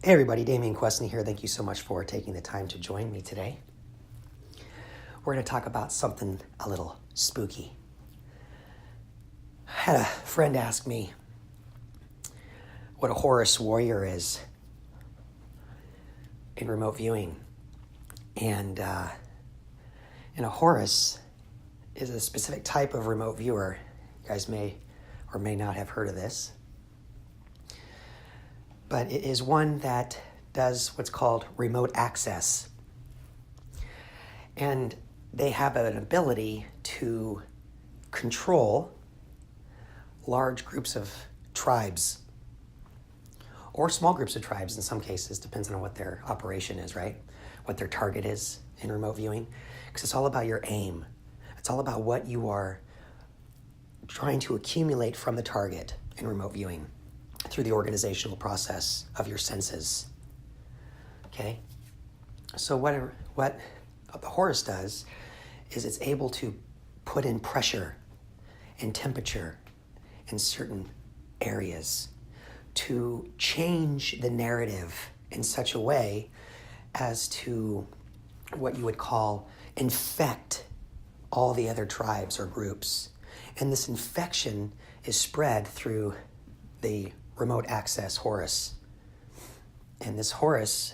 Hey everybody, Damian Questiny here. Thank you so much for taking the time to join me today. We're going to talk about something a little spooky. I had a friend ask me what a Horus warrior is in remote viewing. And a Horus is a specific type of remote viewer. You guys may or may not have heard of this. But it is one that does what's called remote access. And they have an ability to control large groups of tribes, or small groups of tribes in some cases, depends on what their operation is, right? What their target is in remote viewing. Because it's all about your aim. It's all about what you are trying to accumulate from the target in remote viewing through the organizational process of your senses. Okay? So what the Horus does is it's able to put in pressure and temperature in certain areas to change the narrative in such a way as to what you would call infect all the other tribes or groups. And this infection is spread through the remote access Horus. And this Horus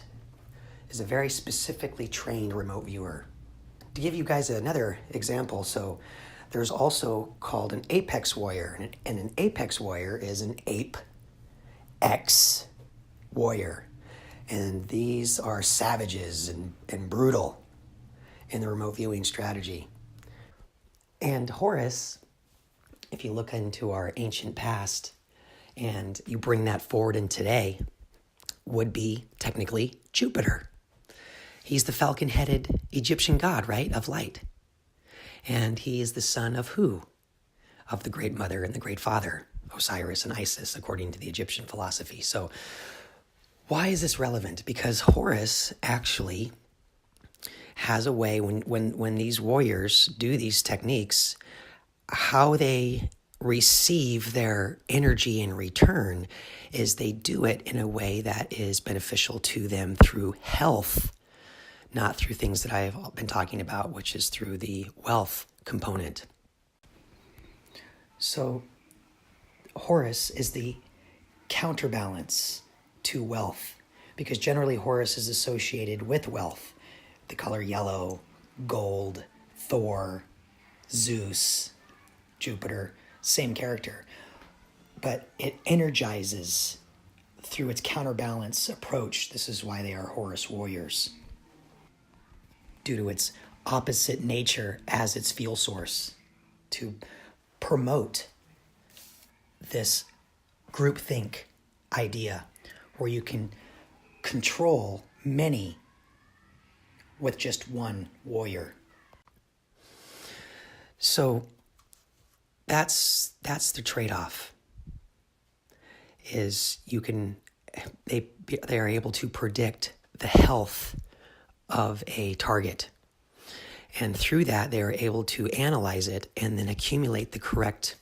is a very specifically trained remote viewer. To give you guys another example, so there's also called an apex warrior, and an apex warrior is an ape-X warrior. And these are savages and brutal in the remote viewing strategy. And Horus, if you look into our ancient past, and you bring that forward in today, would be technically Jupiter. He's the falcon-headed Egyptian god, right, of light. And he is the son of who? Of the Great Mother and the Great Father, Osiris and Isis, according to the Egyptian philosophy. So why is this relevant? Because Horus actually has a way, when these warriors do these techniques, how they receive their energy in return is they do it in a way that is beneficial to them through health, not through things that I have been talking about, which is through the wealth component. So Horus is the counterbalance to wealth, because generally Horus is associated with wealth. The color yellow, gold, Thor, Zeus, Jupiter, same character, but it energizes through its counterbalance approach. This is why they are Horus warriors, due to its opposite nature as its fuel source, to promote this groupthink idea where you can control many with just one warrior. So that's the trade-off, is they are able to predict the health of a target. And through that, they are able to analyze it and then accumulate the correct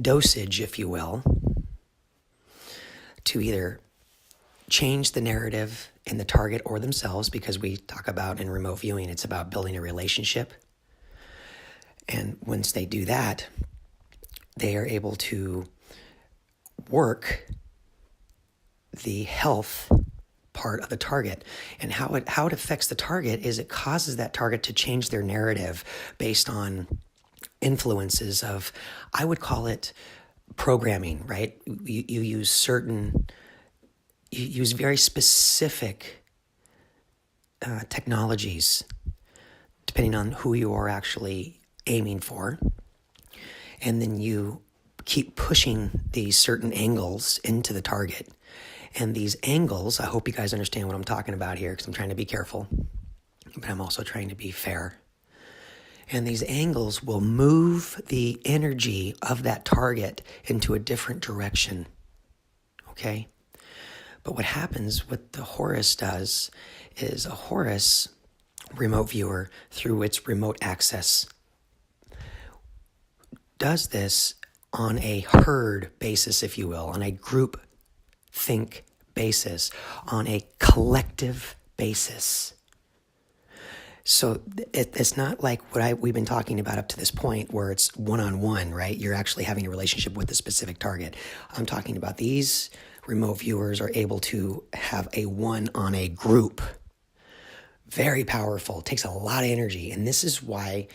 dosage, if you will, to either change the narrative in the target or themselves, because we talk about in remote viewing, it's about building a relationship. And once they do that, they are able to work the health part of the target. And how it affects the target is it causes that target to change their narrative based on influences of, I would call it programming, right? You use very specific technologies depending on who you are actually aiming for. And then you keep pushing these certain angles into the target. And these angles, I hope you guys understand what I'm talking about here, because I'm trying to be careful, but I'm also trying to be fair. And these angles will move the energy of that target into a different direction. Okay? But what happens, what the Horus does, is a Horus remote viewer, through its remote access, does this on a herd basis, if you will, on a group think basis, on a collective basis. So it's not like what we've been talking about up to this point where it's one-on-one, right? You're actually having a relationship with a specific target. I'm talking about these remote viewers are able to have a one on a group. Very powerful. It takes a lot of energy. And this is why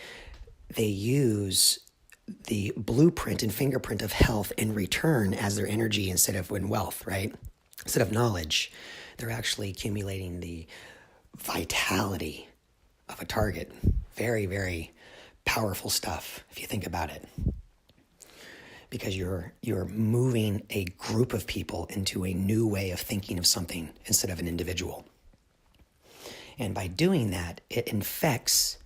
they use the blueprint and fingerprint of health in return as their energy instead of in wealth, right? Instead of knowledge, they're actually accumulating the vitality of a target. Very, very powerful stuff if you think about it. Because you're moving a group of people into a new way of thinking of something instead of an individual. And by doing that, it infects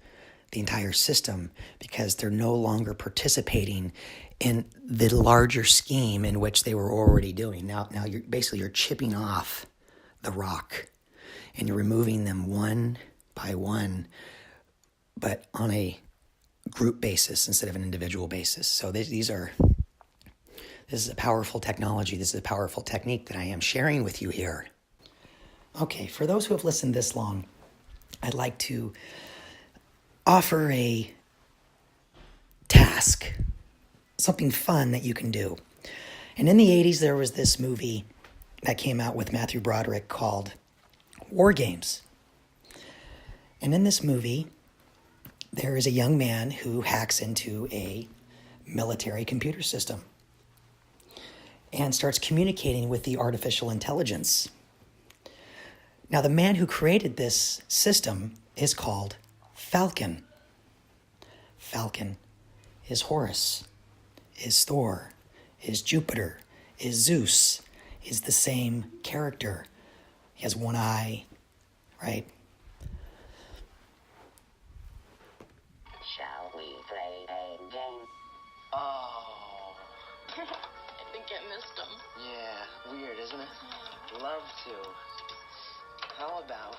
the entire system because they're no longer participating in the larger scheme in which they were already doing. Now you're chipping off the rock and you're removing them one by one, but on a group basis instead of an individual basis. So this is a powerful technology. This is a powerful technique that I am sharing with you here. Okay, for those who have listened this long, I'd like to offer a task, something fun that you can do. And in the 80s, there was this movie that came out with Matthew Broderick called Wargames. And in this movie, there is a young man who hacks into a military computer system and starts communicating with the artificial intelligence. Now, the man who created this system is called Falcon. Falcon is Horus, is Thor, is Jupiter, is Zeus, is the same character. He has one eye, right? Shall we play a game? Oh. I think I missed him. Yeah, weird, isn't it? Love to. How about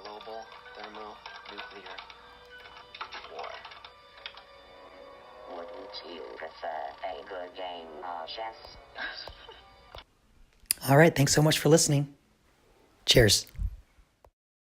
global thermonuclear war? Wouldn't you prefer a good game of chess? All right, thanks so much for listening. Cheers.